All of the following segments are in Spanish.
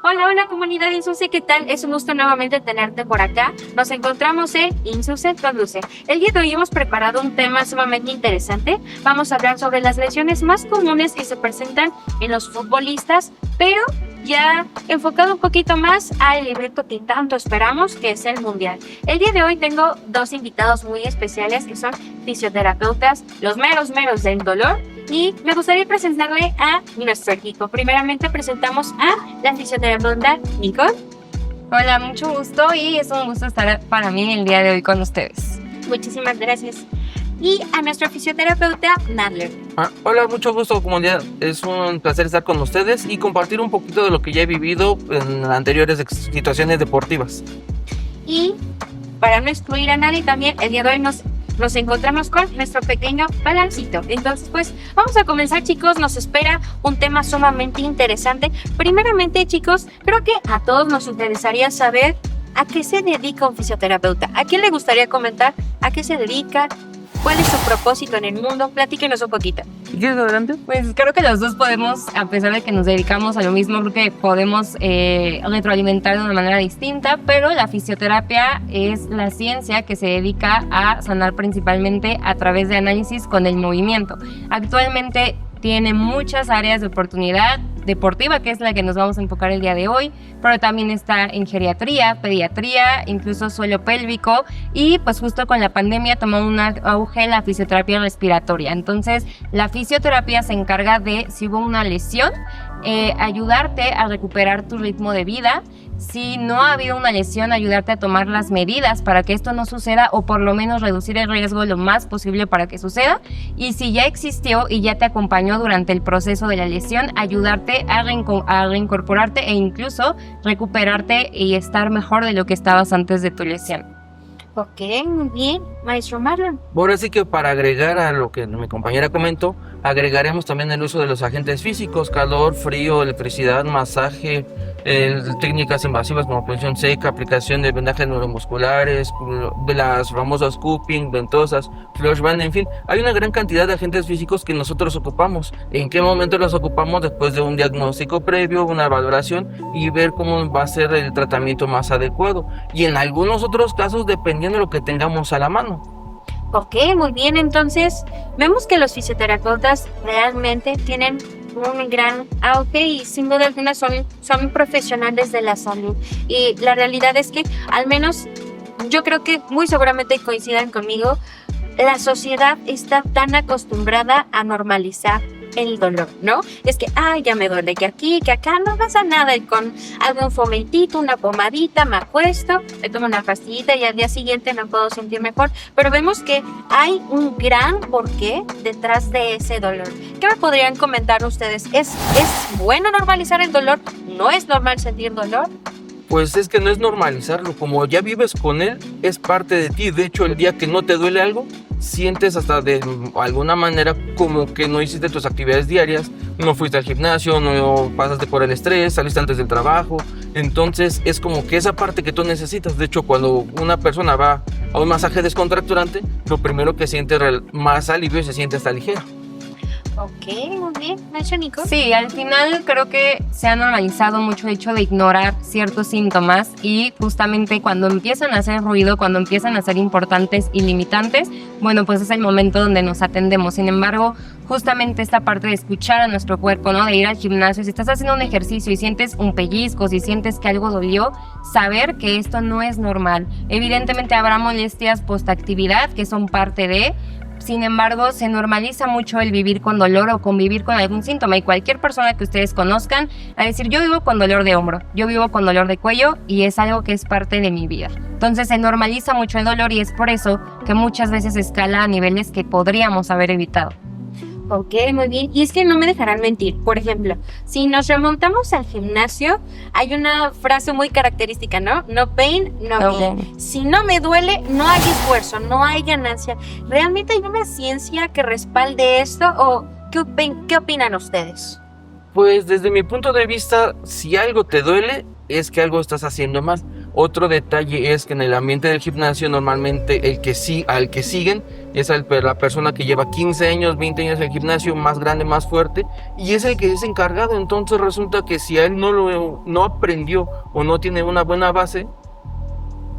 Hola, hola comunidad Insuse, ¿qué tal? Es un gusto nuevamente tenerte por acá. Nos encontramos en Insuse Conduce. El día de hoy hemos preparado un tema sumamente interesante. Vamos a hablar sobre las lesiones más comunes que se presentan en los futbolistas, pero ya enfocado un poquito más al evento que tanto esperamos, que es el Mundial. El día de hoy tengo dos invitados muy especiales que son fisioterapeutas, los meros del dolor, y me gustaría presentarle a nuestro equipo. Primeramente presentamos a la fisioterapeuta Nicole. Hola, mucho gusto y es un gusto estar para mí el día de hoy con ustedes. Muchísimas gracias. Y a nuestro fisioterapeuta Nadler. Hola, mucho gusto comunidad. Es un placer estar con ustedes y compartir un poquito de lo que ya he vivido en anteriores situaciones deportivas. Y para no excluir a nadie también, el día de hoy nos encontramos con nuestro pequeño balancito. Entonces, pues, vamos a comenzar, chicos. Nos espera un tema sumamente interesante. Primeramente, chicos, creo que a todos nos interesaría saber a qué se dedica un fisioterapeuta. ¿A quién le gustaría comentar a qué se dedica? ¿Cuál es su propósito en el mundo? Platíquenos un poquito. ¿Quieres adelante? Pues creo que los dos podemos, a pesar de que nos dedicamos a lo mismo, creo que podemos retroalimentar de una manera distinta, pero la fisioterapia es la ciencia que se dedica a sanar principalmente a través de análisis con el movimiento. Actualmente tiene muchas áreas de oportunidad deportiva, que es la que nos vamos a enfocar el día de hoy, pero también está en geriatría, pediatría, incluso suelo pélvico, y pues justo con la pandemia tomó un auge la fisioterapia respiratoria. Entonces la fisioterapia se encarga de, si hubo una lesión, ayudarte a recuperar tu ritmo de vida. Si no ha habido una lesión, ayudarte a tomar las medidas para que esto no suceda, o por lo menos reducir el riesgo lo más posible para que suceda. Y si ya existió y ya te acompañó durante el proceso de la lesión, ayudarte a reincorporarte e incluso recuperarte y estar mejor de lo que estabas antes de tu lesión. Ok, muy bien. Maestro Marlon. Ahora sí que para agregar a lo que mi compañera comentó, agregaremos también el uso de los agentes físicos: calor, frío, electricidad, masaje, técnicas invasivas como punción seca, aplicación de vendajes neuromusculares, de las famosas cupping, ventosas, flush band, en fin, hay una gran cantidad de agentes físicos que nosotros ocupamos. ¿En qué momento los ocupamos? Después de un diagnóstico previo, una valoración y ver cómo va a ser el tratamiento más adecuado. Y en algunos otros casos, dependiendo de lo que tengamos a la mano. Ok, muy bien. Entonces, vemos que los fisioterapeutas realmente tienen un gran auge y sin duda alguna son profesionales de la salud. Y la realidad es que, al menos, yo creo que muy seguramente coincidan conmigo, la sociedad está tan acostumbrada a normalizar el dolor, ¿no? Es que, ya me duele, que aquí, que acá, no pasa nada, y con algún fomentito, una pomadita, me acuesto, me tomo una pastillita y al día siguiente me puedo sentir mejor. Pero vemos que hay un gran porqué detrás de ese dolor. ¿Qué me podrían comentar ustedes? ¿Es bueno normalizar el dolor? ¿No es normal sentir dolor? Pues es que no es normalizarlo, como ya vives con él, es parte de ti. De hecho, el día que no te duele algo, sientes hasta de alguna manera como que no hiciste tus actividades diarias, no fuiste al gimnasio, no pasaste por el estrés, saliste antes del trabajo. Entonces es como que esa parte que tú necesitas. De hecho, cuando una persona va a un masaje descontracturante, lo primero que siente más alivio y se siente hasta ligera. Ok, muy bien. ¿Maestro Nico? Sí, al final creo que se ha normalizado mucho el hecho de ignorar ciertos síntomas, y justamente cuando empiezan a hacer ruido, cuando empiezan a ser importantes y limitantes, bueno, pues es el momento donde nos atendemos. Sin embargo, justamente esta parte de escuchar a nuestro cuerpo, ¿no? De ir al gimnasio, si estás haciendo un ejercicio y sientes un pellizco, si sientes que algo dolió, saber que esto no es normal. Evidentemente habrá molestias postactividad que son parte de... Sin embargo, se normaliza mucho el vivir con dolor o convivir con algún síntoma, y cualquier persona que ustedes conozcan a decir: yo vivo con dolor de hombro, yo vivo con dolor de cuello y es algo que es parte de mi vida. Entonces se normaliza mucho el dolor y es por eso que muchas veces escala a niveles que podríamos haber evitado. Ok, muy bien. Y es que no me dejarán mentir. Por ejemplo, si nos remontamos al gimnasio, hay una frase muy característica, ¿no? No pain, no gain. Si no me duele, no hay esfuerzo, no hay ganancia. ¿Realmente hay una ciencia que respalde esto, o qué opinan ustedes? Pues desde mi punto de vista, si algo te duele, es que algo estás haciendo mal. Otro detalle es que en el ambiente del gimnasio normalmente al que siguen es la persona que lleva 15 años, 20 años en el gimnasio, más grande, más fuerte, y es el que es encargado. Entonces resulta que si a él no aprendió o no tiene una buena base,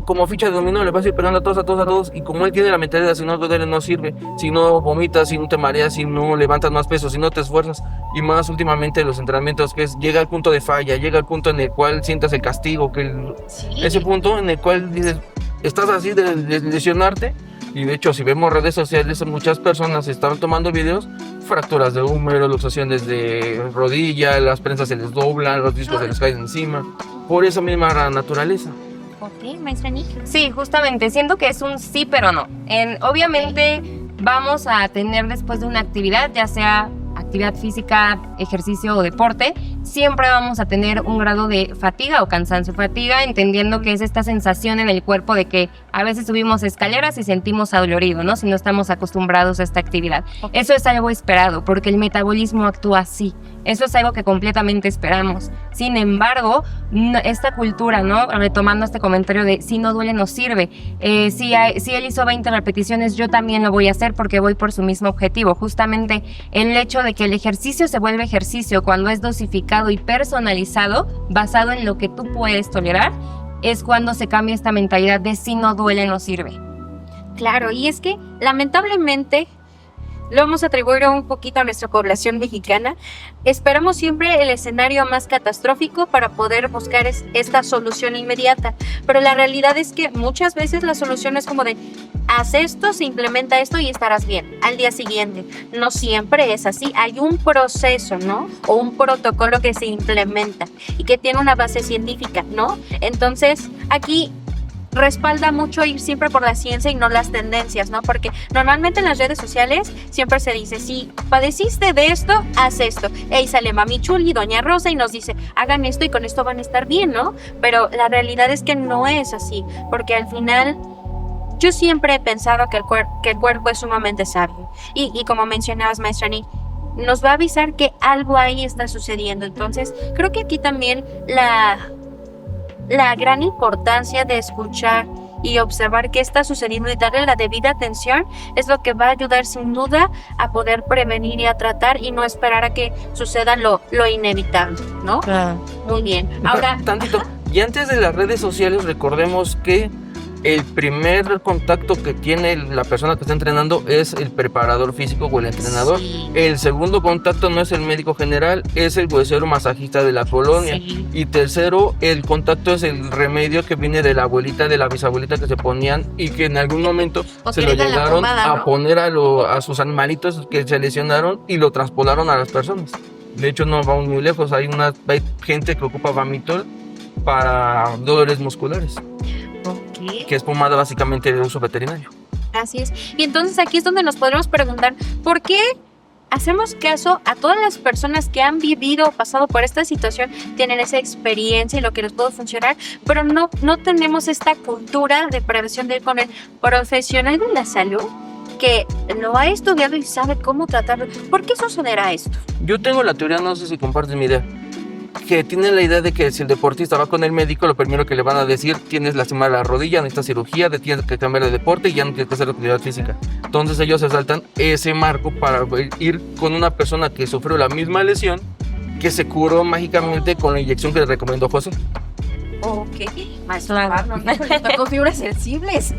como ficha de dominó le vas a ir pegando a todos, y como él tiene la mentalidad, si no duele no sirve, si no vomitas, si no te mareas, si no levantas más peso, si no te esfuerzas, y más últimamente los entrenamientos, que llega al punto de falla, llega al punto en el cual sientas el castigo, ese punto en el cual dices, estás así de lesionarte. Y de hecho, si vemos redes sociales, muchas personas están tomando videos, fracturas de húmero, luxaciones de rodilla, las prensas se les doblan, los discos se les caen encima, por esa misma naturaleza. Ok, maestra Nick. Sí, justamente, siento que es un sí pero no. Obviamente vamos a tener después de una actividad, ya sea actividad física, ejercicio o deporte, siempre vamos a tener un grado de fatiga o cansancio. Fatiga, entendiendo que es esta sensación en el cuerpo de que a veces subimos escaleras y sentimos adolorido, ¿no? Si no estamos acostumbrados a esta actividad. Okay. Eso es algo esperado, porque el metabolismo actúa así. Eso es algo que completamente esperamos. Sin embargo, esta cultura, ¿no? Retomando este comentario de si no duele, no sirve. Si él hizo 20 repeticiones, yo también lo voy a hacer porque voy por su mismo objetivo. Justamente el hecho de que el ejercicio se vuelve ejercicio cuando es dosificado y personalizado, basado en lo que tú puedes tolerar, es cuando se cambia esta mentalidad de si no duele, no sirve. Claro, y es que lamentablemente lo vamos a atribuir un poquito a nuestra población mexicana. Esperamos siempre el escenario más catastrófico para poder buscar esta solución inmediata. Pero la realidad es que muchas veces la solución es como de, haz esto, se implementa esto y estarás bien al día siguiente. No siempre es así. Hay un proceso, ¿no? O un protocolo que se implementa y que tiene una base científica, ¿no? Entonces, aquí respalda mucho ir siempre por la ciencia y no las tendencias, ¿no? Porque normalmente en las redes sociales siempre se dice, si padeciste de esto, haz esto. Ahí sale Mami Chuli, Doña Rosa y nos dice, hagan esto y con esto van a estar bien, ¿no? Pero la realidad es que no es así, porque al final yo siempre he pensado que el cuerpo es sumamente sabio. Y como mencionabas, maestra Nick, nos va a avisar que algo ahí está sucediendo. Entonces, creo que aquí también la gran importancia de escuchar y observar qué está sucediendo y darle la debida atención es lo que va a ayudar sin duda a poder prevenir y a tratar y no esperar a que suceda lo inevitable, ¿no? Muy bien. Ahora, tantito. Y antes de las redes sociales, recordemos que el primer contacto que tiene la persona que está entrenando es el preparador físico o el entrenador. Sí. El segundo contacto no es el médico general, es el huesero masajista de la colonia. Sí. Y tercero, el contacto es el remedio que viene de la abuelita, de la bisabuelita que se ponían y que en algún momento se lo llegaron pomada, ¿no? A poner a sus animalitos que se lesionaron y lo transpolaron a las personas. De hecho, no vamos muy lejos, hay gente que ocupa Vamitol para dolores musculares. Que es pomada básicamente de uso veterinario. Así es. Y entonces aquí es donde nos podemos preguntar, ¿por qué hacemos caso a todas las personas que han vivido o pasado por esta situación, tienen esa experiencia y lo que les puede funcionar, pero no tenemos esta cultura de prevención de ir con el profesional de la salud que lo ha estudiado y sabe cómo tratarlo? ¿Por qué sucederá esto? Yo tengo la teoría, no sé si compartes mi idea, que tienen la idea de que si el deportista va con el médico, lo primero que le van a decir, tienes lastimada la rodilla, necesitas cirugía, tienes que cambiar de deporte y ya no tienes que hacer actividad física. Entonces ellos se saltan ese marco para ir con una persona que sufrió la misma lesión, que se curó mágicamente con la inyección que le recomendó José. Ok, maestra, tocó fibras sensibles.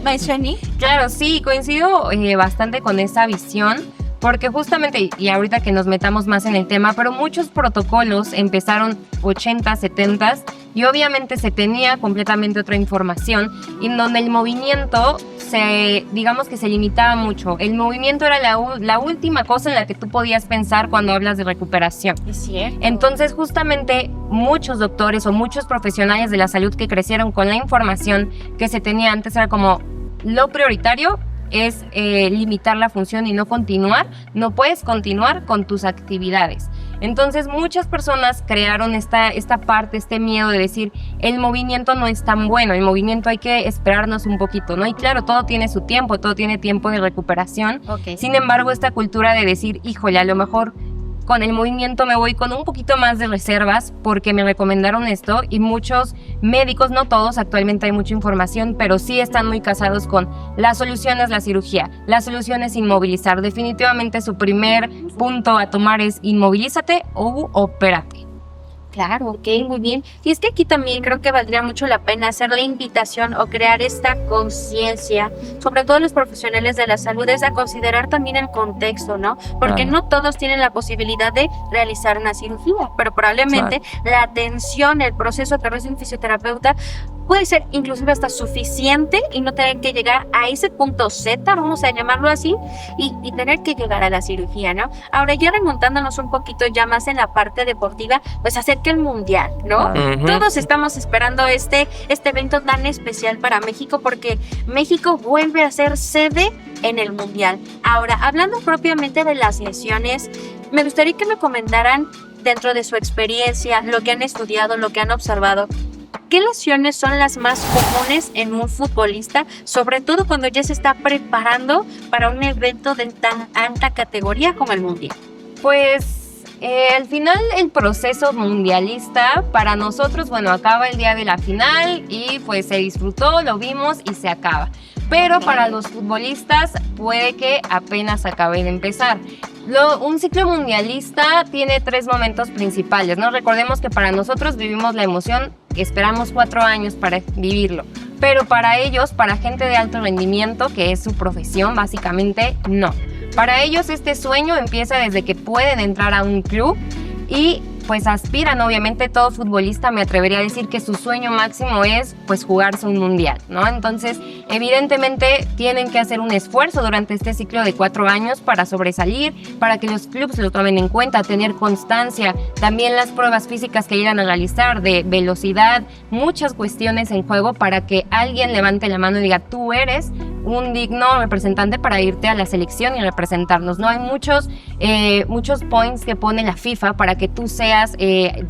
Maestra Nick. Claro, sí, coincido bastante con esa visión. Porque justamente, y ahorita que nos metamos más en el tema, pero muchos protocolos empezaron 80, 70 y obviamente se tenía completamente otra información en donde el movimiento digamos que se limitaba mucho. El movimiento era la última cosa en la que tú podías pensar cuando hablas de recuperación. Es cierto. Entonces justamente muchos doctores o muchos profesionales de la salud que crecieron con la información que se tenía antes era como lo prioritario es limitar la función y no puedes continuar con tus actividades. Entonces muchas personas crearon esta parte, este miedo de decir, el movimiento no es tan bueno, el movimiento hay que esperarnos un poquito, ¿no? Y claro, todo tiene su tiempo, todo tiene tiempo de recuperación. Okay. Sin embargo, esta cultura de decir, híjole, a lo mejor con el movimiento me voy con un poquito más de reservas porque me recomendaron esto y muchos médicos, no todos, actualmente hay mucha información, pero sí están muy casados con la solución es la cirugía, la solución es inmovilizar. Definitivamente su primer punto a tomar es inmovilízate o opérate. Claro, ok, muy bien. Y es que aquí también creo que valdría mucho la pena hacer la invitación o crear esta conciencia, sobre todo los profesionales de la salud, es a considerar también el contexto, ¿no? Porque no todos tienen la posibilidad de realizar una cirugía, pero probablemente la atención, el proceso a través de un fisioterapeuta puede ser inclusive hasta suficiente y no tener que llegar a ese punto Z, vamos a llamarlo así, y tener que llegar a la cirugía, ¿no? Ahora ya remontándonos un poquito ya más en la parte deportiva, pues acerca el Mundial, ¿no? Todos estamos esperando este evento tan especial para México porque México vuelve a ser sede en el Mundial. Ahora, hablando propiamente de las lesiones, me gustaría que me comentaran dentro de su experiencia, lo que han estudiado, lo que han observado, ¿qué lesiones son las más comunes en un futbolista, sobre todo cuando ya se está preparando para un evento de tan alta categoría como el Mundial? Pues al final el proceso mundialista para nosotros, bueno, acaba el día de la final y pues se disfrutó, lo vimos y se acaba. Pero para los futbolistas puede que apenas acabe de empezar. Un ciclo mundialista tiene 3 momentos principales, ¿no? Recordemos que para nosotros vivimos la emoción, esperamos 4 años para vivirlo. Pero para ellos, para gente de alto rendimiento, que es su profesión, básicamente, no. Para ellos este sueño empieza desde que pueden entrar a un club y pues aspiran, obviamente todo futbolista me atrevería a decir que su sueño máximo es pues jugarse un mundial, ¿no? Entonces evidentemente tienen que hacer un esfuerzo durante este ciclo de 4 años para sobresalir, para que los clubes lo tomen en cuenta, tener constancia, también las pruebas físicas que llegan a realizar de velocidad, muchas cuestiones en juego para que alguien levante la mano y diga tú eres un digno representante para irte a la selección y representarnos, ¿no? Hay muchos points que pone la FIFA para que tú seas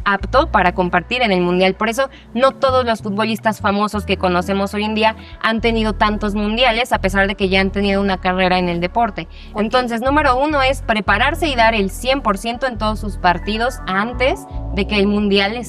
apto para compartir en el mundial. Por eso no todos los futbolistas famosos que conocemos hoy en día han tenido tantos mundiales, a pesar de que ya han tenido una carrera en el deporte. Entonces, número 1 es prepararse y dar el 100% en todos sus partidos antes de que el mundial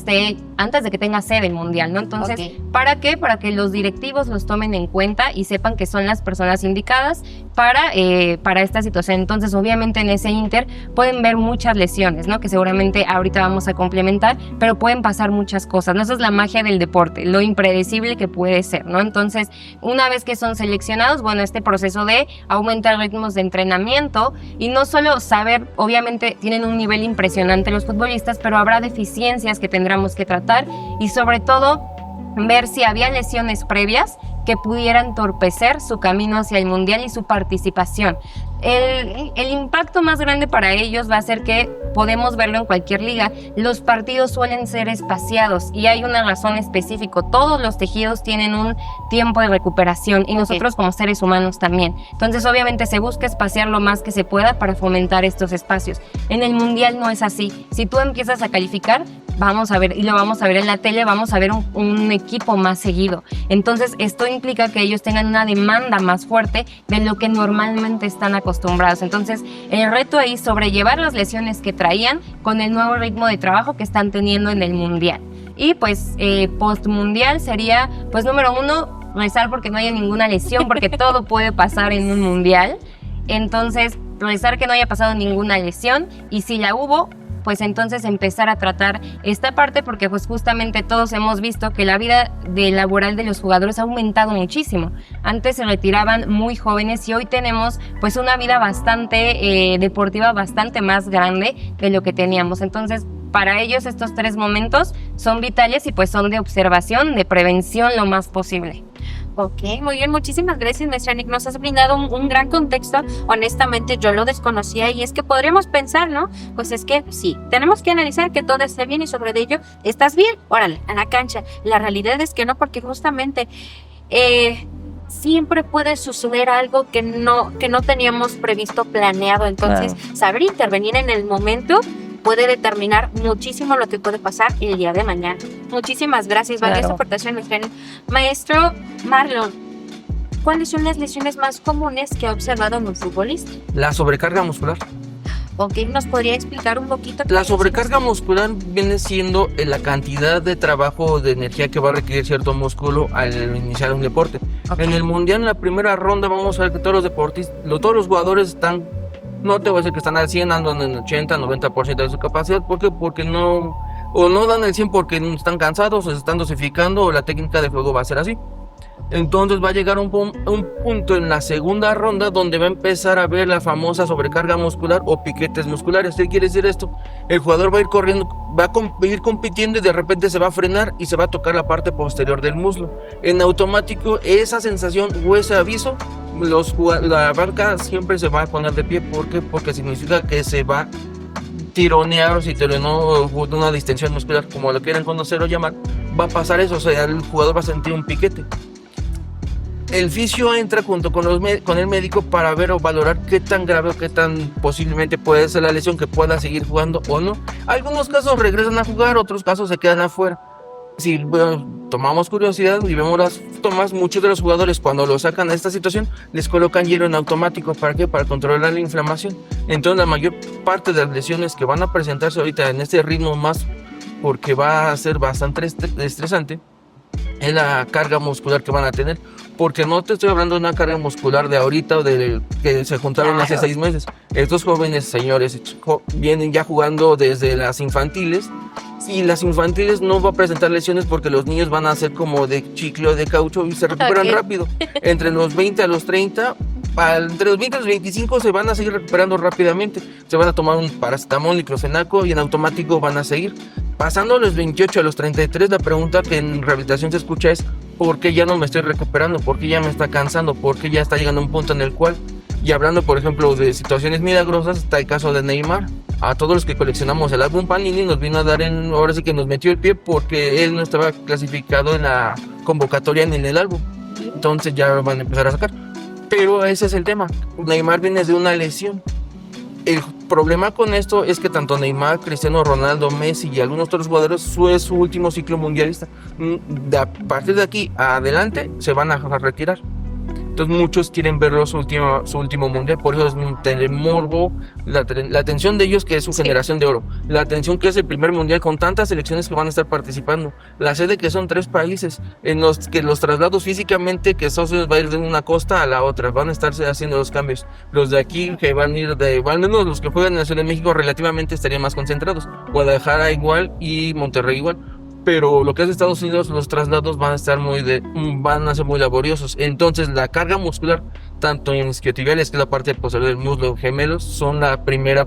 antes de que tenga sede el mundial, ¿no? Entonces, ¿para qué? Para que los directivos los tomen en cuenta y sepan que son las personas indicadas para esta situación. Entonces, obviamente en ese inter pueden ver muchas lesiones, ¿no? Que seguramente ahorita vamos a complementar, pero pueden pasar muchas cosas, ¿no? Esa es la magia del deporte, lo impredecible que puede ser, ¿no? Entonces, una vez que son seleccionados, bueno, este proceso de aumentar ritmos de entrenamiento y no solo saber, obviamente tienen un nivel impresionante los futbolistas, pero habrá deficiencias que tendremos que tratar y sobre todo ver si había lesiones previas que pudieran entorpecer su camino hacia el mundial y su participación. El impacto más grande para ellos va a ser que podemos verlo en cualquier liga. Los partidos suelen ser espaciados y hay una razón específica. Todos los tejidos tienen un tiempo de recuperación y nosotros como seres humanos también. Entonces obviamente se busca espaciar lo más que se pueda para fomentar estos espacios. En el mundial no es así. Si tú empiezas a calificar, vamos a ver, y lo vamos a ver en la tele, vamos a ver un equipo más seguido. Entonces esto implica que ellos tengan una demanda más fuerte de lo que normalmente están acostumbrados. Entonces el reto ahí es sobrellevar las lesiones que traían con el nuevo ritmo de trabajo que están teniendo en el mundial. Y pues post mundial sería, pues número 1, rezar porque no haya ninguna lesión, porque todo puede pasar en un mundial. Entonces rezar que no haya pasado ninguna lesión y si la hubo, pues entonces empezar a tratar esta parte porque pues justamente todos hemos visto que la vida laboral de los jugadores ha aumentado muchísimo. Antes se retiraban muy jóvenes y hoy tenemos pues una vida bastante deportiva, bastante más grande de lo que teníamos. Entonces para ellos estos 3 momentos son vitales y pues son de observación, de prevención lo más posible. Ok, muy bien, muchísimas gracias, maestra Nick. Nos has brindado un gran contexto. Honestamente, yo lo desconocía y es que podríamos pensar, ¿no? Pues es que sí, tenemos que analizar que todo esté bien y sobre ello, ¿estás bien? Órale, a la cancha. La realidad es que no, porque justamente siempre puede suceder algo que no teníamos previsto, planeado. Entonces, saber intervenir en el momento puede determinar muchísimo lo que puede pasar el día de mañana. Muchísimas gracias, valiosa aportación, maestro Marlon. ¿Cuáles son las lesiones más comunes que ha observado en un futbolista? La sobrecarga muscular. Ok, ¿nos podría explicar un poquito? La sobrecarga muscular viene siendo la cantidad de trabajo de energía que va a requerir cierto músculo al iniciar un deporte. Okay. En el mundial, en la primera ronda, vamos a ver que todos los deportistas, todos los jugadores están, no te voy a decir que están al 100, andan en el 80, 90% de su capacidad. ¿Por qué? Porque no dan el 100 porque están cansados, o se están dosificando, o la técnica de juego va a ser así. Entonces va a llegar un punto en la segunda ronda donde va a empezar a ver la famosa sobrecarga muscular o piquetes musculares. ¿Qué quiere decir esto? El jugador va a ir corriendo, va a ir compitiendo y de repente se va a frenar y se va a tocar la parte posterior del muslo. En automático, esa sensación o ese aviso, la banca siempre se va a poner de pie. ¿Por qué? Porque significa que se va a tironear, o si tironó una distensión muscular, como lo quieran conocer o llamar, va a pasar eso, o sea, el jugador va a sentir un piquete. El fisio entra junto con el médico para ver o valorar qué tan grave o qué tan posiblemente puede ser la lesión, que pueda seguir jugando o no. Algunos casos regresan a jugar, otros casos se quedan afuera. Si tomamos curiosidad y vemos las tomas, muchos de los jugadores cuando lo sacan de esta situación les colocan hielo en automático. ¿Para qué? Para controlar la inflamación. Entonces la mayor parte de las lesiones que van a presentarse ahorita en este ritmo más, porque va a ser bastante estresante, es la carga muscular que van a tener. Porque no te estoy hablando de una carga muscular de ahorita o de que se juntaron hace 6 meses. Estos jóvenes señores vienen ya jugando desde las infantiles, y las infantiles no va a presentar lesiones porque los niños van a ser como de chicle o de caucho y se recuperan rápido. Entre los 20 a los 30, entre los 20 y los 25 se van a seguir recuperando rápidamente. Se van a tomar un paracetamol, diclofenaco y en automático van a seguir. Pasando los 28 a los 33, la pregunta que en rehabilitación se escucha es: ¿por qué ya no me estoy recuperando? ¿Por qué ya me está cansando? ¿Por qué ya está llegando a un punto en el cual? Y hablando, por ejemplo, de situaciones milagrosas, está el caso de Neymar. A todos los que coleccionamos el álbum Panini nos vino a dar ahora sí que nos metió el pie porque él no estaba clasificado en la convocatoria ni en el álbum. Entonces ya lo van a empezar a sacar. Pero ese es el tema. Neymar viene de una lesión. El problema con esto es que tanto Neymar, Cristiano Ronaldo, Messi y algunos otros jugadores es su último ciclo mundialista. A partir de aquí adelante se van a retirar. Entonces muchos quieren verlo su último mundial, por eso es el morbo, la atención de ellos, que es su generación de oro, la atención que es el primer mundial con tantas selecciones que van a estar participando, la sede que son 3 países, en los que los traslados físicamente, que Estados Unidos va a ir de una costa a la otra, van a estarse haciendo los cambios, los de aquí que van a ir al menos los que juegan en la Ciudad de México relativamente estarían más concentrados, Guadalajara igual y Monterrey igual. Pero lo que es Estados Unidos, los traslados van a ser muy laboriosos. Entonces la carga muscular, tanto en isquiotibiales, que es la parte posterior del muslo, gemelos, son la primera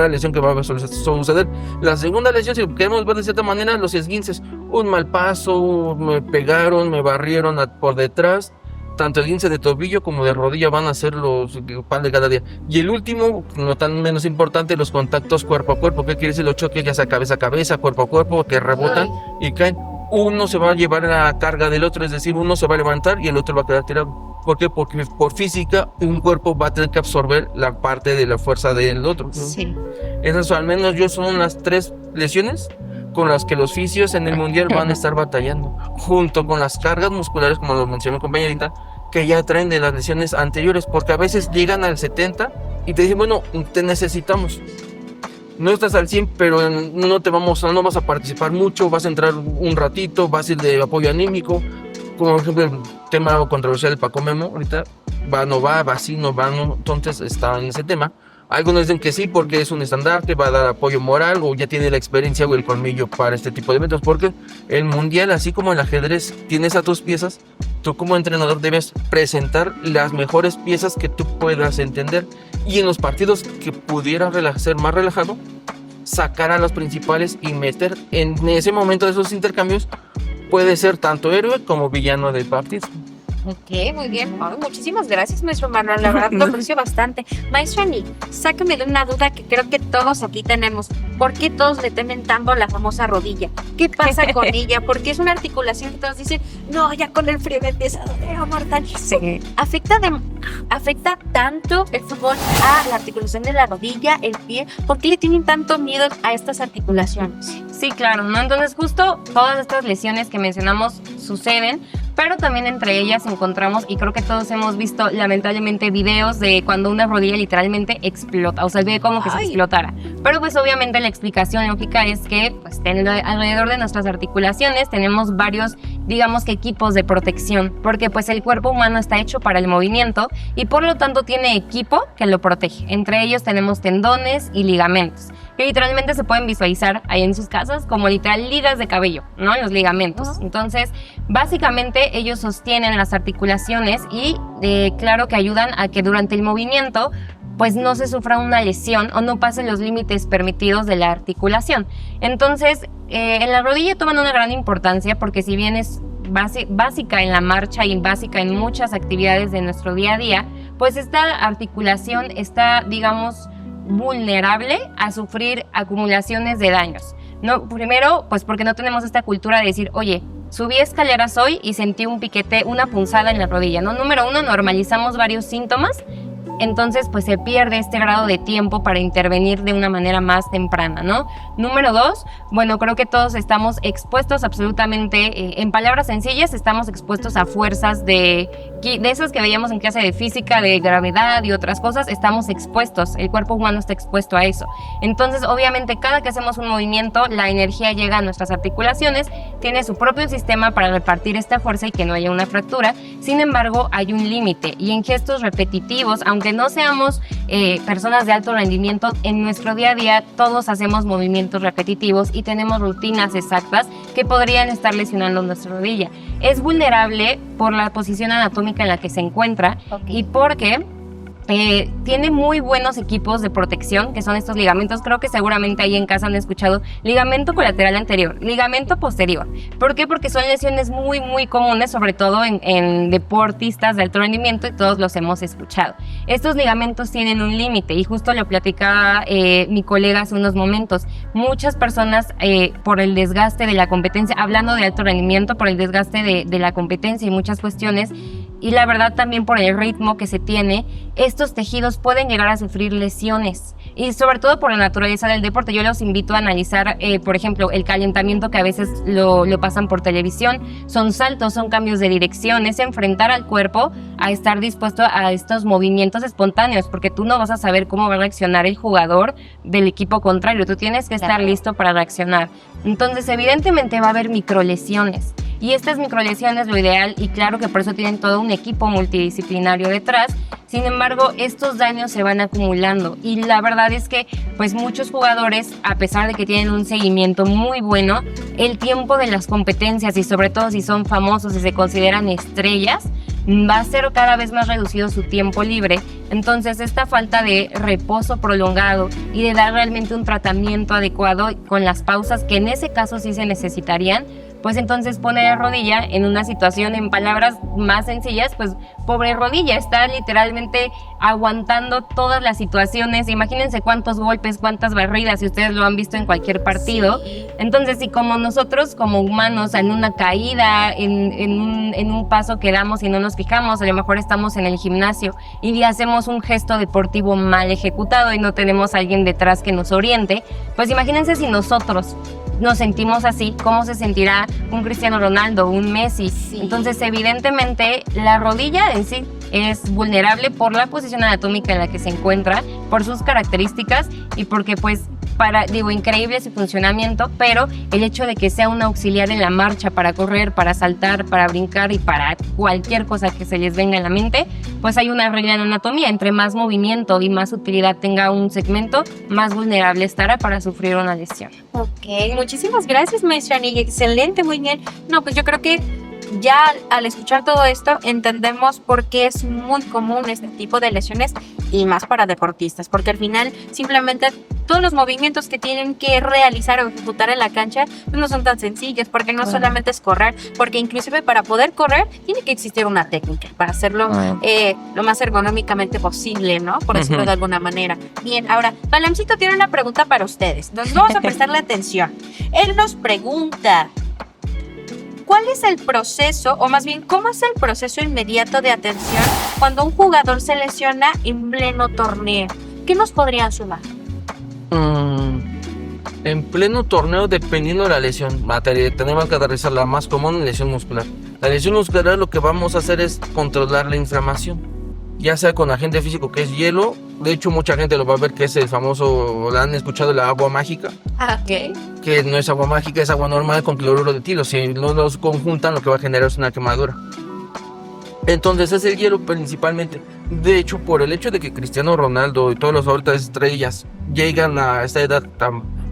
lesión que va a suceder. La segunda lesión, si queremos ver de cierta manera, los esguinces, un mal paso, me pegaron, me barrieron por detrás. Tanto el esguince de tobillo como de rodilla van a ser los pan de cada día. Y el último, no tan menos importante, los contactos cuerpo a cuerpo. ¿Qué quiere decir? Los choques ya sea cabeza a cabeza, cuerpo a cuerpo, que rebotan y caen. Uno se va a llevar la carga del otro, es decir, uno se va a levantar y el otro va a quedar tirado. ¿Por qué? Porque por física un cuerpo va a tener que absorber la parte de la fuerza del otro, ¿no? Sí. Esas al menos son las 3 lesiones con las que los fisios en el mundial van a estar batallando, junto con las cargas musculares, como lo mencionó mi compañerita, que ya traen de las lesiones anteriores, porque a veces llegan al 70 y te dicen, bueno, te necesitamos. No estás al 100, pero no vas a participar mucho, vas a entrar un ratito, vas a ir de apoyo anímico, como por ejemplo el tema controversial de Paco Memo, ahorita no va, sí, no va, no, entonces está en ese tema. Algunos dicen que sí porque es un estandarte, va a dar apoyo moral o ya tiene la experiencia o el colmillo para este tipo de eventos, porque el mundial, así como el ajedrez, tienes a tus piezas, tú como entrenador debes presentar las mejores piezas que tú puedas entender, y en los partidos que pudiera ser más relajado, sacar a los principales y meter en ese momento de esos intercambios, puede ser tanto héroe como villano del partido. Ok, muy bien. Oh, muchísimas gracias, maestro Manuel. La verdad lo aprecio bastante. Maestro Ani, sácame de una duda que creo que todos aquí tenemos. ¿Por qué todos le temen tanto a la famosa rodilla? ¿Qué pasa con ella? Porque es una articulación que todos dicen, no, ya con el frío me empieza a doler, mortalísimo. Sí. ¿Afecta tanto el fútbol a la articulación de la rodilla, el pie? ¿Por qué le tienen tanto miedo a estas articulaciones? Sí, claro, ¿no? Entonces justo todas estas lesiones que mencionamos suceden pero también entre ellas encontramos, y creo que todos hemos visto lamentablemente videos de cuando una rodilla literalmente explota, o sea, ve como que se explotara. Pero pues obviamente la explicación lógica es que pues alrededor de nuestras articulaciones tenemos varios, digamos que equipos de protección, porque pues el cuerpo humano está hecho para el movimiento y por lo tanto tiene equipo que lo protege. Entre ellos tenemos tendones y ligamentos, que literalmente se pueden visualizar ahí en sus casas como literal ligas de cabello, ¿no? Los ligamentos. Entonces, básicamente ellos sostienen las articulaciones y claro que ayudan a que durante el movimiento pues no se sufra una lesión o no pasen los límites permitidos de la articulación. Entonces, en la rodilla toman una gran importancia porque si bien es básica en la marcha y básica en muchas actividades de nuestro día a día, pues esta articulación está, digamos, vulnerable a sufrir acumulaciones de daños. No, primero, pues porque no tenemos esta cultura de decir, oye, subí escaleras hoy y sentí un piquete, una punzada en la rodilla, ¿no? Número uno, normalizamos varios síntomas, entonces pues se pierde este grado de tiempo para intervenir de una manera más temprana, ¿no? Número dos, bueno, creo que todos estamos expuestos absolutamente, en palabras sencillas, estamos expuestos a fuerzas de esas que veíamos en clase de física, de gravedad y otras cosas, estamos expuestos, el cuerpo humano está expuesto a eso. Entonces, obviamente, cada que hacemos un movimiento, la energía llega a nuestras articulaciones, tiene su propio sistema para repartir esta fuerza y que no haya una fractura. Sin embargo, hay un límite y en gestos repetitivos, aunque no seamos personas de alto rendimiento, en nuestro día a día todos hacemos movimientos repetitivos y tenemos rutinas exactas que podrían estar lesionando nuestra rodilla. Es vulnerable por la posición anatómica en la que se encuentra y porque tiene muy buenos equipos de protección, que son estos ligamentos. Creo que seguramente ahí en casa han escuchado ligamento colateral anterior, ligamento posterior. ¿Por qué? Porque son lesiones muy, muy comunes, sobre todo en deportistas de alto rendimiento, y todos los hemos escuchado. Estos ligamentos tienen un límite, y justo lo platicaba mi colega hace unos momentos. Muchas personas, por el desgaste de la competencia, hablando de alto rendimiento, por el desgaste de la competencia y muchas cuestiones, y la verdad también por el ritmo que se tiene, estos tejidos pueden llegar a sufrir lesiones y sobre todo por la naturaleza del deporte. Yo los invito a analizar, por ejemplo, el calentamiento que a veces lo pasan por televisión. Son saltos, son cambios de dirección, es enfrentar al cuerpo a estar dispuesto a estos movimientos espontáneos, porque tú no vas a saber cómo va a reaccionar el jugador del equipo contrario, tú tienes que estar listo para reaccionar. Entonces, evidentemente va a haber microlesiones. Y estas microlesiones, lo ideal, y claro que por eso tienen todo un equipo multidisciplinario detrás. Sin embargo, estos daños se van acumulando y la verdad es que pues muchos jugadores, a pesar de que tienen un seguimiento muy bueno, el tiempo de las competencias y sobre todo si son famosos y se consideran estrellas, va a ser cada vez más reducido su tiempo libre. Entonces esta falta de reposo prolongado y de dar realmente un tratamiento adecuado con las pausas que en ese caso sí se necesitarían, pues entonces pone la rodilla en una situación, en palabras más sencillas, pues pobre rodilla, está literalmente aguantando todas las situaciones. Imagínense cuántos golpes, cuántas barridas, si ustedes lo han visto en cualquier partido. Sí. Entonces, si como nosotros como humanos en una caída, en un paso que damos y no nos fijamos, a lo mejor estamos en el gimnasio y hacemos un gesto deportivo mal ejecutado y no tenemos a alguien detrás que nos oriente, pues imagínense si nosotros nos sentimos así, ¿cómo se sentirá un Cristiano Ronaldo, un Messi? Sí. Entonces, evidentemente, la rodilla en sí es vulnerable por la posición anatómica en la que se encuentra, por sus características y porque, pues, increíble su funcionamiento, pero el hecho de que sea un auxiliar en la marcha para correr, para saltar, para brincar y para cualquier cosa que se les venga a la mente, pues hay una regla en anatomía. Entre más movimiento y más utilidad tenga un segmento, más vulnerable estará para sufrir una lesión. Ok, muchísimas gracias, maestra Annie. Excelente, muy bien. No, pues yo creo que ya al escuchar todo esto entendemos por qué es muy común este tipo de lesiones y más para deportistas, porque al final simplemente todos los movimientos que tienen que realizar o ejecutar en la cancha pues no son tan sencillos, porque no solamente es correr, porque inclusive para poder correr tiene que existir una técnica para hacerlo lo más ergonómicamente posible, ¿no? Por decirlo de alguna manera. Bien, ahora Balamcito tiene una pregunta para ustedes, nos vamos a prestarle atención. Él nos pregunta: ¿cuál es el proceso, o más bien, cómo es el proceso inmediato de atención cuando un jugador se lesiona en pleno torneo? ¿Qué nos podrían sumar? En pleno torneo, dependiendo de la lesión, tenemos que aterrizar la más común, lesión muscular. La lesión muscular lo que vamos a hacer es controlar la inflamación, ya sea con agente físico que es hielo. De hecho, mucha gente lo va a ver que es el famoso, ¿la han escuchado? La agua mágica. Ok. Que no es agua mágica, es agua normal con cloruro de etilo. Si no los conjuntan, lo que va a generar es una quemadura. Entonces es el hielo principalmente. De hecho, por el hecho de que Cristiano Ronaldo y todos los ahorita estrellas llegan a esta edad tan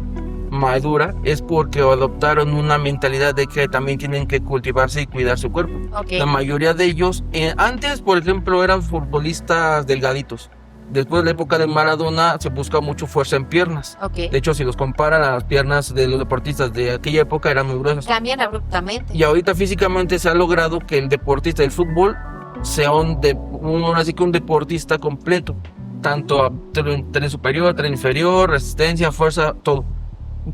madura, es porque adoptaron una mentalidad de que también tienen que cultivarse y cuidar su cuerpo. Ok. La mayoría de ellos, antes por ejemplo, eran futbolistas delgaditos. Después de la época de Maradona se busca mucho fuerza en piernas. Ok. De hecho, si los comparan, a las piernas de los deportistas de aquella época eran muy gruesas. Cambian abruptamente. Y ahorita físicamente se ha logrado que el deportista del fútbol sea un deportista completo. Tanto a tren superior, tren inferior, resistencia, fuerza, todo.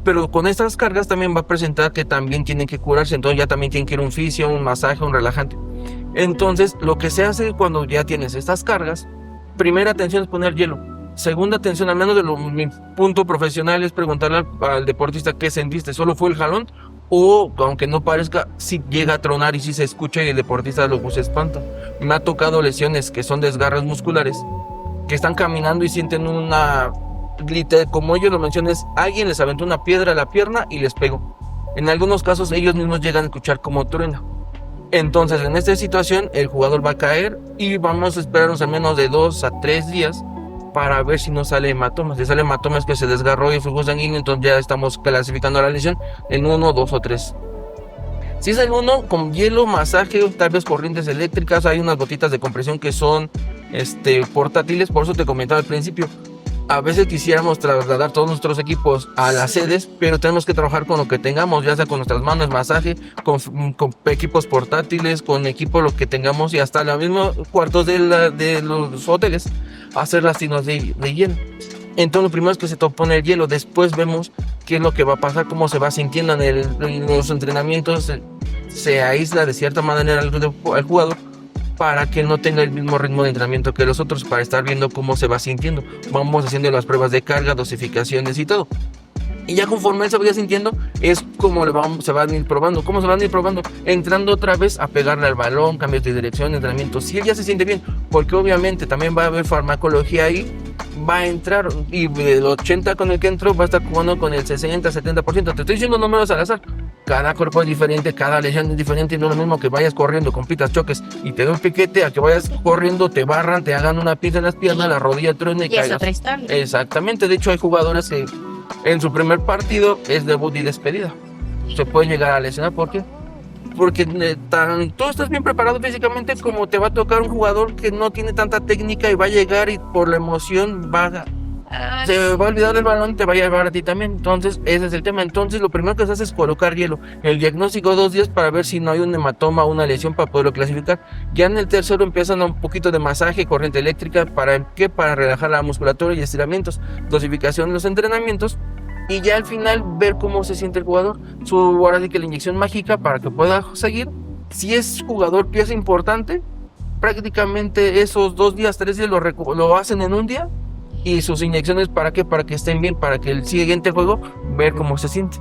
Pero con estas cargas también va a presentar que también tienen que curarse. Entonces ya también tienen que ir a un fisio, un masaje, un relajante. Entonces lo que se hace cuando ya tienes estas cargas, primera atención es poner hielo. Segunda atención, al menos mi punto profesional, es preguntarle al deportista qué sentiste. ¿Solo fue el jalón? O, aunque no parezca, si llega a tronar y si se escucha y el deportista lo se espanta. Me ha tocado lesiones que son desgarros musculares, que están caminando y sienten una... como ellos lo mencionan, alguien les aventó una piedra a la pierna y les pegó. En algunos casos ellos mismos llegan a escuchar como truena. Entonces en esta situación el jugador va a caer y vamos a esperarnos al menos de 2 a 3 días para ver si no sale hematoma. Si sale hematoma es que se desgarró el flujo sanguíneo, entonces ya estamos clasificando la lesión en 1, 2 o 3. Si es el 1, con hielo, masaje, tal vez corrientes eléctricas, hay unas gotitas de compresión que son portátiles, por eso te comentaba al principio. A veces quisiéramos trasladar todos nuestros equipos a las sedes, pero tenemos que trabajar con lo que tengamos, ya sea con nuestras manos, masaje, con equipos portátiles, con equipo lo que tengamos y hasta los mismos cuartos de los hoteles, hacer las tinas de hielo. Entonces lo primero es que se pone el hielo, después vemos qué es lo que va a pasar, cómo se va sintiendo en los entrenamientos, se aísla de cierta manera al jugador, para que no tenga el mismo ritmo de entrenamiento que los otros, para estar viendo cómo se va sintiendo. Vamos haciendo las pruebas de carga, dosificaciones y todo. Y ya conforme él se vaya sintiendo, es como se van a ir probando. ¿Cómo se van a ir probando? Entrando otra vez a pegarle al balón, cambios de dirección, entrenamiento. Si él ya se siente bien, porque obviamente también va a haber farmacología ahí, va a entrar, y del 80 con el que entró, va a estar jugando con el 60, 70%. Te estoy diciendo números al azar. Cada cuerpo es diferente, cada lesión es diferente, y no es lo mismo que vayas corriendo, compitas, choques y te doy un piquete, a que vayas corriendo, te barran, te hagan una pieza en las piernas, la rodilla truene y caigas. Es otra historia. Exactamente, de hecho hay jugadores que en su primer partido es debut y despedida. Se puede llegar a lesionar, ¿por qué? Porque tú estás bien preparado físicamente, como te va a tocar un jugador que no tiene tanta técnica y va a llegar y por la emoción se va a olvidar del balón y te va a llevar a ti también. Entonces ese es el tema. Entonces lo primero que se hace es colocar hielo. El diagnóstico 2 días para ver si no hay un hematoma o una lesión para poderlo clasificar. Ya en el tercero empiezan un poquito de masaje, corriente eléctrica. ¿Para qué? Para relajar la musculatura y estiramientos, dosificación de los entrenamientos. Y ya al final ver cómo se siente el jugador. Ahora sí que la inyección mágica para que pueda seguir. Si es jugador pieza importante, prácticamente esos 2 días, 3 días lo hacen en un día. Y sus inyecciones, ¿para qué? Para que estén bien, para que el siguiente juego ver cómo se siente.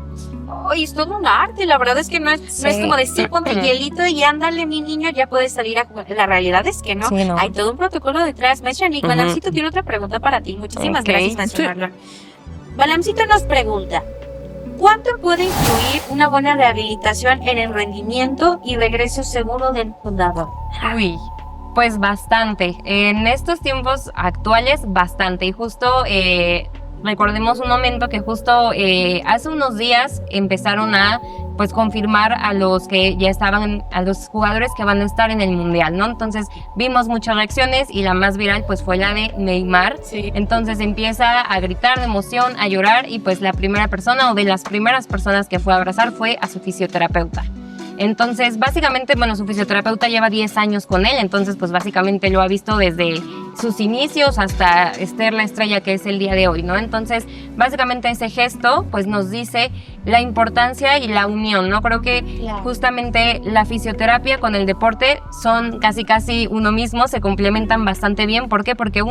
Ay, es todo un arte, la verdad es que no es como decir ponte hielito y ándale mi niño, ya puedes salir a jugar. La realidad es que no, Sí, no. hay todo un protocolo detrás. Maestra Nick, Balamcito tiene otra pregunta para ti, muchísimas gracias, maestra Marlon. Balamcito nos pregunta, ¿cuánto puede influir una buena rehabilitación en el rendimiento y regreso seguro del jugador? Uy, pues bastante. En estos tiempos actuales, bastante. Y justo recordemos un momento que justo hace unos días empezaron a pues confirmar a los que ya estaban, a los jugadores que van a estar en el Mundial, ¿no? Entonces vimos muchas reacciones y la más viral pues fue la de Neymar. Sí. Entonces empieza a gritar de emoción, a llorar y pues la primera persona o de las primeras personas que fue a abrazar fue a su fisioterapeuta. Entonces, básicamente, bueno, su fisioterapeuta lleva 10 años con él, entonces, pues, básicamente lo ha visto desde sus inicios hasta ser la estrella que es el día de hoy, ¿no? Entonces, básicamente ese gesto, pues, nos dice la importancia y la unión, ¿no? Creo que justamente la fisioterapia con el deporte son casi uno mismo, se complementan bastante bien. ¿Por qué? Porque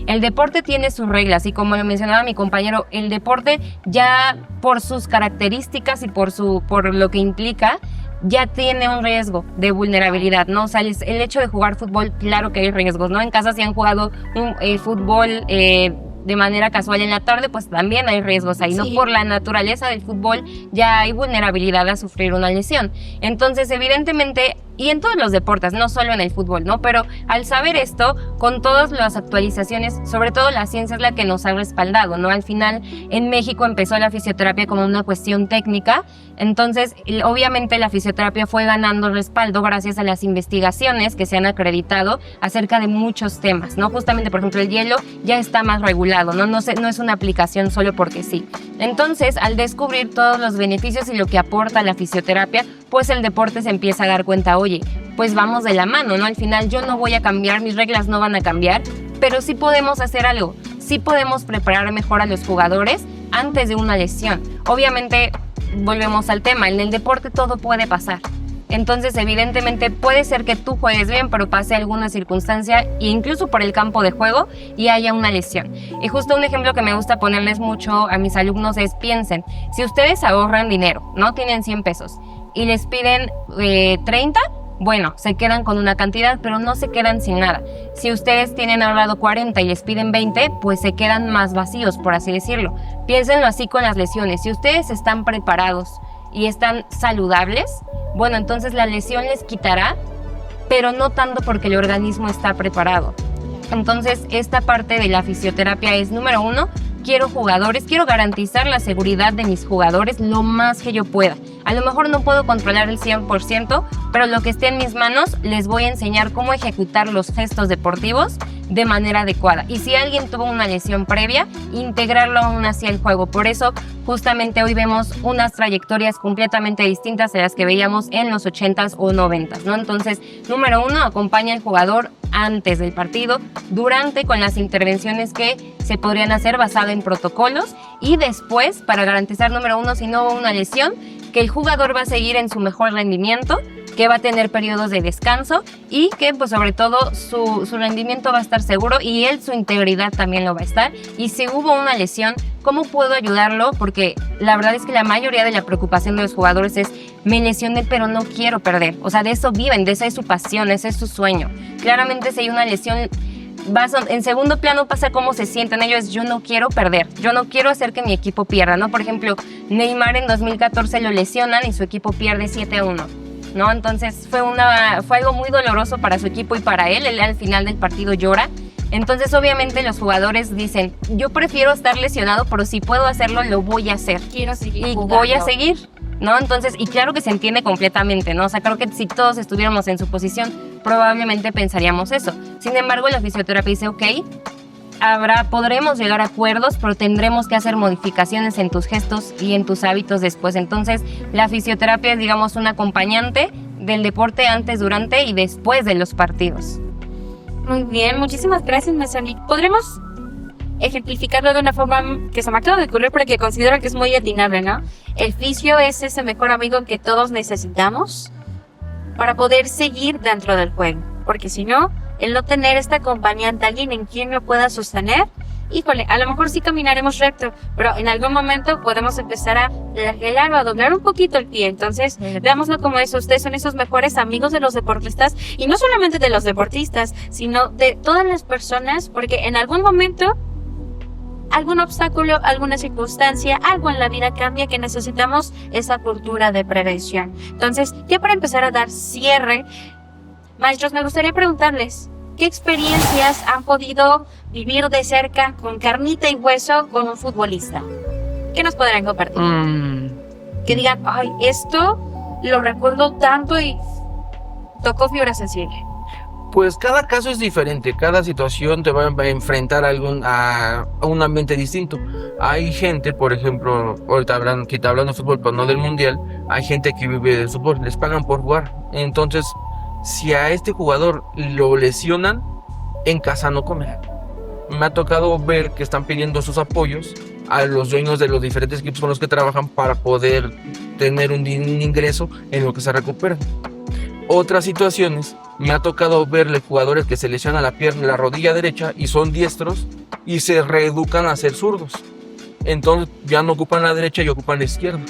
el deporte tiene sus reglas y como lo mencionaba mi compañero, el deporte ya por sus características y por lo que implica, ya tiene un riesgo de vulnerabilidad, ¿no? O sea, el hecho de jugar fútbol, claro que hay riesgos, ¿no? En casa si han jugado un fútbol de manera casual en la tarde, pues también hay riesgos ahí, ¿no? Por la naturaleza del fútbol ya hay vulnerabilidad a sufrir una lesión. Entonces, evidentemente, y en todos los deportes, no solo en el fútbol, ¿no? Pero al saber esto, con todas las actualizaciones, sobre todo la ciencia es la que nos ha respaldado, ¿no? Al final, en México empezó la fisioterapia como una cuestión técnica, entonces, obviamente la fisioterapia fue ganando respaldo gracias a las investigaciones que se han acreditado acerca de muchos temas, ¿no? Justamente, por ejemplo, el hielo ya está más regulado, ¿no? No es una aplicación solo porque sí. Entonces, al descubrir todos los beneficios y lo que aporta la fisioterapia, pues el deporte se empieza a dar cuenta, oye, pues vamos de la mano, ¿no? Al final yo no voy a cambiar, mis reglas no van a cambiar, pero sí podemos hacer algo, sí podemos preparar mejor a los jugadores antes de una lesión. Obviamente, volvemos al tema, en el deporte todo puede pasar. Entonces, evidentemente, puede ser que tú juegues bien, pero pase alguna circunstancia, e incluso por el campo de juego, y haya una lesión. Y justo un ejemplo que me gusta ponerles mucho a mis alumnos es, piensen, si ustedes ahorran dinero, no tienen 100 pesos, y les piden 30, bueno, se quedan con una cantidad, pero no se quedan sin nada. Si ustedes tienen ahorrado 40 y les piden 20, pues se quedan más vacíos, por así decirlo. Piénsenlo así con las lesiones. Si ustedes están preparados y están saludables, bueno, entonces la lesión les quitará, pero no tanto porque el organismo está preparado. Entonces, esta parte de la fisioterapia es, número 1, quiero garantizar la seguridad de mis jugadores lo más que yo pueda. A lo mejor no puedo controlar el 100%, pero lo que esté en mis manos les voy a enseñar cómo ejecutar los gestos deportivos de manera adecuada. Y si alguien tuvo una lesión previa, integrarlo aún así al juego. Por eso, justamente hoy vemos unas trayectorias completamente distintas a las que veíamos en los 80s o 90s, ¿no? Entonces, número 1, acompaña al jugador antes del partido, durante, con las intervenciones que se podrían hacer basado en protocolos, y después, para garantizar, número 1, si no hubo una lesión, que el jugador va a seguir en su mejor rendimiento, que va a tener periodos de descanso y que, pues, sobre todo su rendimiento va a estar seguro y su integridad también lo va a estar. Y si hubo una lesión, ¿cómo puedo ayudarlo? Porque la verdad es que la mayoría de la preocupación de los jugadores es, me lesioné pero no quiero perder. O sea, de eso viven, de esa es su pasión, ese es su sueño. Claramente, si hay una lesión, en segundo plano pasa cómo se sienten ellos. Yo no quiero perder, yo no quiero hacer que mi equipo pierda, ¿no? Por ejemplo, Neymar en 2014 lo lesionan y su equipo pierde 7-1, ¿no? Entonces fue algo muy doloroso para su equipo y para él. Él al final del partido llora. Entonces, obviamente, los jugadores dicen, yo prefiero estar lesionado, pero si puedo hacerlo, lo voy a hacer. Quiero seguir y jugando. voy a seguir, ¿no? Entonces, y claro que se entiende completamente, ¿no? O sea, creo que si todos estuviéramos en su posición, probablemente pensaríamos eso. Sin embargo, la fisioterapia dice, ok, podremos llegar a acuerdos, pero tendremos que hacer modificaciones en tus gestos y en tus hábitos después. Entonces, la fisioterapia es, digamos, un acompañante del deporte antes, durante y después de los partidos. Muy bien, muchísimas gracias, Mesoni. ¿Podremos ejemplificarlo de una forma que se me acaba de ocurrir porque considero que es muy atinable, ¿no? El fisio es ese mejor amigo que todos necesitamos para poder seguir dentro del juego, porque si no, el no tener este acompañante, alguien en quien lo pueda sostener, híjole, a lo mejor sí caminaremos recto, pero en algún momento podemos empezar a flagelar o a doblar un poquito el pie. Entonces, veámoslo como eso, ustedes son esos mejores amigos de los deportistas, y no solamente de los deportistas, sino de todas las personas, porque en algún momento, algún obstáculo, alguna circunstancia, algo en la vida cambia, que necesitamos esa cultura de prevención. Entonces, ya para empezar a dar cierre, maestros, me gustaría preguntarles, ¿qué experiencias han podido vivir de cerca, con carnita y hueso, con un futbolista? ¿Qué nos podrán compartir? Que digan, ay, esto lo recuerdo tanto y tocó fibra sensible. Pues cada caso es diferente, cada situación te va a enfrentar a un ambiente distinto. Hay gente, por ejemplo, ahorita hablando de fútbol, pero no del mundial, hay gente que vive del fútbol, les pagan por jugar. Entonces, si a este jugador lo lesionan, en casa no come. Me ha tocado ver que están pidiendo sus apoyos a los dueños de los diferentes equipos con los que trabajan para poder tener un ingreso en lo que se recuperan. Otras situaciones, me ha tocado verle jugadores que se lesionan la pierna, la rodilla derecha y son diestros y se reeducan a ser zurdos. Entonces ya no ocupan la derecha y ocupan la izquierda.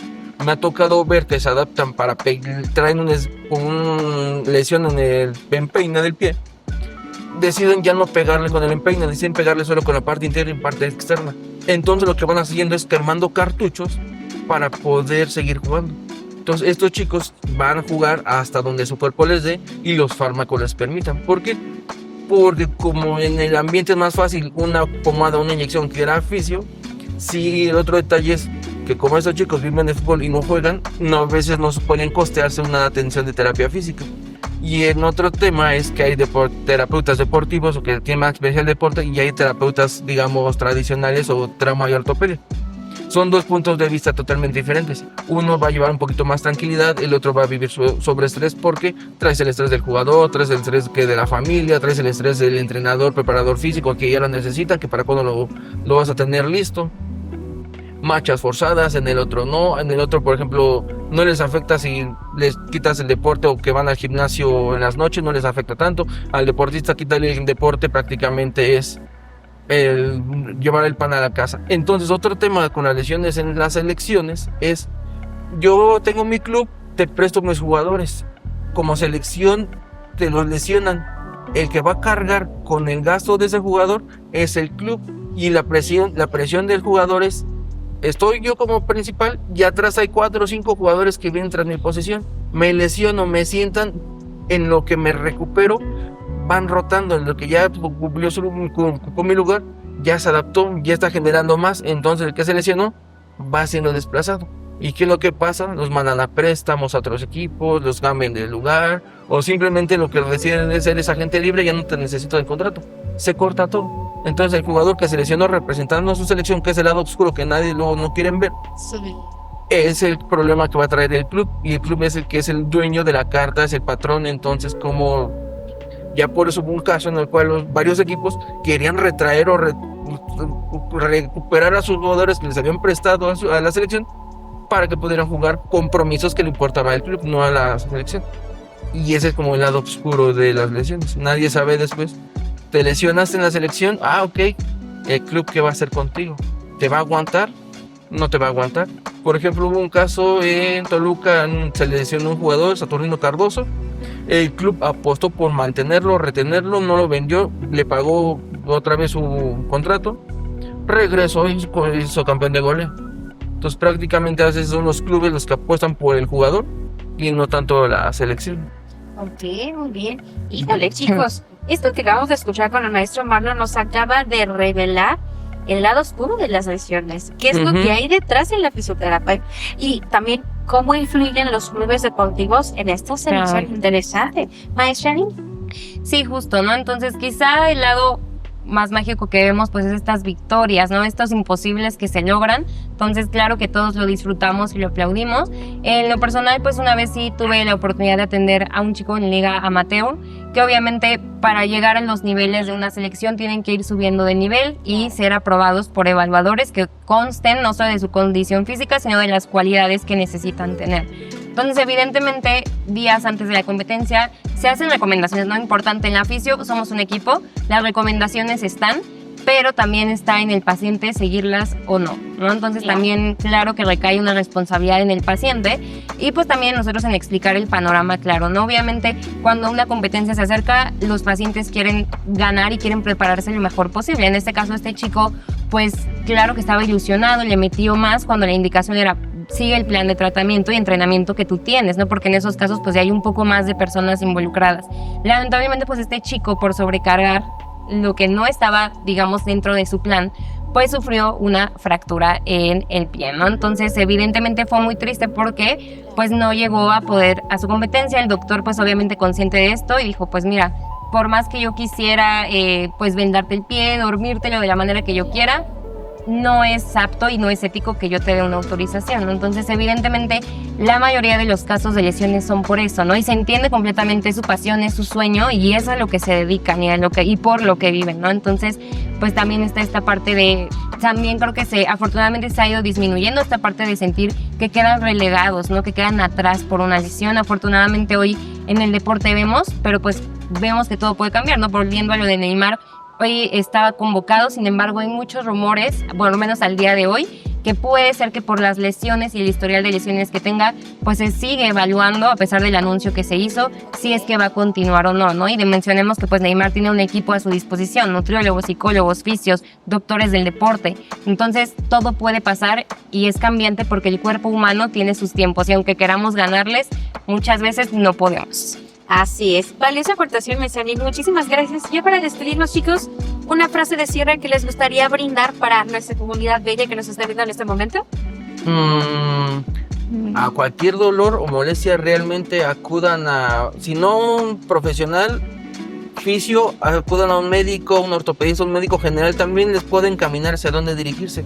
me ha tocado ver que se adaptan para traen una lesión en el empeine del pie, deciden ya no pegarle con el empeine, deciden pegarle solo con la parte interna y parte externa. Entonces lo que van haciendo es quemando cartuchos para poder seguir jugando. Entonces estos chicos van a jugar hasta donde su cuerpo les dé y los fármacos les permitan. ¿Por qué? Porque como en el ambiente es más fácil una pomada, una inyección que era fisio, sí, el otro detalle es que como estos chicos viven de fútbol y no juegan, a veces no pueden costearse una atención de terapia física. Y en otro tema es que hay terapeutas deportivos o que tienen más experiencia en el deporte, y hay terapeutas, digamos, tradicionales o trauma y ortopedia. Son dos puntos de vista totalmente diferentes. Uno va a llevar un poquito más tranquilidad, el otro va a vivir sobre estrés porque traes el estrés del jugador, traes el estrés de la familia, traes el estrés del entrenador, preparador físico que ya lo necesita, que para cuando lo vas a tener listo. Marchas forzadas, en el otro no. En el otro, por ejemplo, no les afecta si les quitas el deporte o que van al gimnasio en las noches, no les afecta tanto. Al deportista quitarle el deporte prácticamente es llevar el pan a la casa. Entonces otro tema con las lesiones en las selecciones es: yo tengo mi club, te presto mis jugadores, como selección te los lesionan, el que va a cargar con el gasto de ese jugador es el club, y la presión del jugador es: estoy yo como principal y atrás hay 4 o 5 jugadores que vienen tras mi posición, me lesiono, me sientan, en lo que me recupero van rotando, en lo que ya ocupó mi lugar, ya se adaptó, ya está generando más, entonces el que se lesionó va siendo desplazado. ¿Y qué es lo que pasa? Los mandan a préstamos a otros equipos, los cambian de lugar, o simplemente lo que deciden es: eres agente libre, ya no te necesito de contrato. Se corta todo. Entonces el jugador que se lesionó representando a su selección, que es el lado oscuro que nadie luego no quieren ver, sí, es el problema que va a traer el club, y el club es el que es el dueño de la carta, es el patrón. Entonces, como ya por eso hubo un caso en el cual varios equipos querían retraer o recuperar a sus jugadores que les habían prestado a la selección para que pudieran jugar compromisos que le importaba al club, no a la selección. Y ese es como el lado oscuro de las lesiones. Nadie sabe después. Te lesionaste en la selección, ok, el club, ¿qué va a hacer contigo? ¿Te va a aguantar? ¿No te va a aguantar? Por ejemplo, hubo un caso en Toluca, se le lesionó un jugador, Saturnino Cardoso. El club apostó por mantenerlo, retenerlo, no lo vendió, le pagó otra vez su contrato, regresó y hizo campeón de goleo. Entonces prácticamente a veces son los clubes los que apuestan por el jugador y no tanto la selección. Ok, muy bien. Híjole, chicos, esto que acabamos de escuchar con el maestro Marlon nos acaba de revelar el lado oscuro de las lesiones, qué es lo que hay detrás de la fisioterapia, y también cómo influyen los clubes deportivos en esta selección. Interesante. Maestra Lynn. Sí, justo, ¿no? Entonces quizá el lado más mágico que vemos pues es estas victorias, ¿no? Estos imposibles que se logran. Entonces claro que todos lo disfrutamos y lo aplaudimos. En lo personal pues una vez sí tuve la oportunidad de atender a un chico en liga amateur, que obviamente para llegar a los niveles de una selección tienen que ir subiendo de nivel y ser aprobados por evaluadores que consten no solo de su condición física, sino de las cualidades que necesitan tener. Entonces, evidentemente, días antes de la competencia se hacen recomendaciones, ¿no? Importante, en la fisio somos un equipo, las recomendaciones están, pero también está en el paciente seguirlas o no, ¿no? Entonces también claro que recae una responsabilidad en el paciente, y pues también nosotros en explicar el panorama claro, ¿no? Obviamente cuando una competencia se acerca, los pacientes quieren ganar y quieren prepararse lo mejor posible. En este caso este chico pues claro que estaba ilusionado, le metió más cuando la indicación era: sigue el plan de tratamiento y entrenamiento que tú tienes, ¿no? Porque en esos casos pues ya hay un poco más de personas involucradas. Lamentablemente pues este chico, por sobrecargar lo que no estaba, digamos, dentro de su plan, pues sufrió una fractura en el pie, ¿no? Entonces evidentemente fue muy triste porque pues no llegó a poder a su competencia. El doctor pues obviamente consciente de esto y dijo: pues mira, por más que yo quisiera pues vendarte el pie, dormírtelo de la manera que yo quiera, no es apto y no es ético que yo te dé una autorización, ¿no? Entonces evidentemente la mayoría de los casos de lesiones son por eso, ¿no? Y se entiende completamente, su pasión, es su sueño y es a lo que se dedican y por lo que viven, ¿no? Entonces pues también está esta parte de, también creo que afortunadamente se ha ido disminuyendo esta parte de sentir que quedan relegados, ¿no? Que quedan atrás por una lesión. Afortunadamente hoy en el deporte vemos, pero pues vemos que todo puede cambiar, ¿no? Volviendo a lo de Neymar, hoy estaba convocado. Sin embargo, hay muchos rumores, por lo menos al día de hoy, que puede ser que por las lesiones y el historial de lesiones que tenga, pues se sigue evaluando a pesar del anuncio que se hizo, si es que va a continuar o no, ¿no? Y mencionemos que pues Neymar tiene un equipo a su disposición, nutriólogos, psicólogos, fisios, doctores del deporte. Entonces todo puede pasar y es cambiante porque el cuerpo humano tiene sus tiempos y aunque queramos ganarles, muchas veces no podemos. Así es. Valiosa aportación, Mesani. Muchísimas gracias. Ya para despedirnos, chicos, una frase de cierre que les gustaría brindar para nuestra comunidad bella que nos está viendo en este momento. A cualquier dolor o molestia realmente acudan a, si no un profesional fisio, acudan a un médico, un ortopedista, un médico general, también les puede encaminar hacia dónde dirigirse.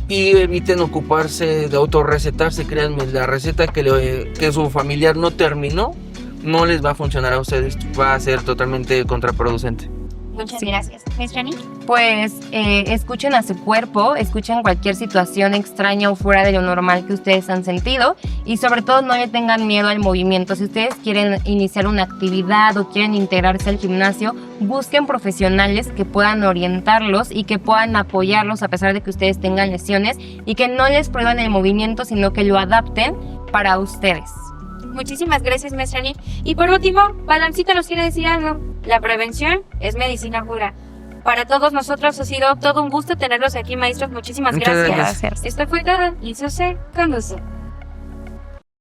Y eviten ocuparse de autorrecetarse, créanme, la receta que su familiar no terminó, no les va a funcionar a ustedes, va a ser totalmente contraproducente. Muchas gracias. Mesani. Pues escuchen a su cuerpo, escuchen cualquier situación extraña o fuera de lo normal que ustedes han sentido y sobre todo no le tengan miedo al movimiento. Si ustedes quieren iniciar una actividad o quieren integrarse al gimnasio, busquen profesionales que puedan orientarlos y que puedan apoyarlos a pesar de que ustedes tengan lesiones y que no les prohíban el movimiento, sino que lo adapten para ustedes. Muchísimas gracias, Mesani. Y por último, Balancita nos quiere decir algo. La prevención es medicina pura. Para todos nosotros ha sido todo un gusto tenerlos aquí, maestros. Muchísimas Muchas gracias. gracias. Gracias. Esto fue todo. Y Suce conduce.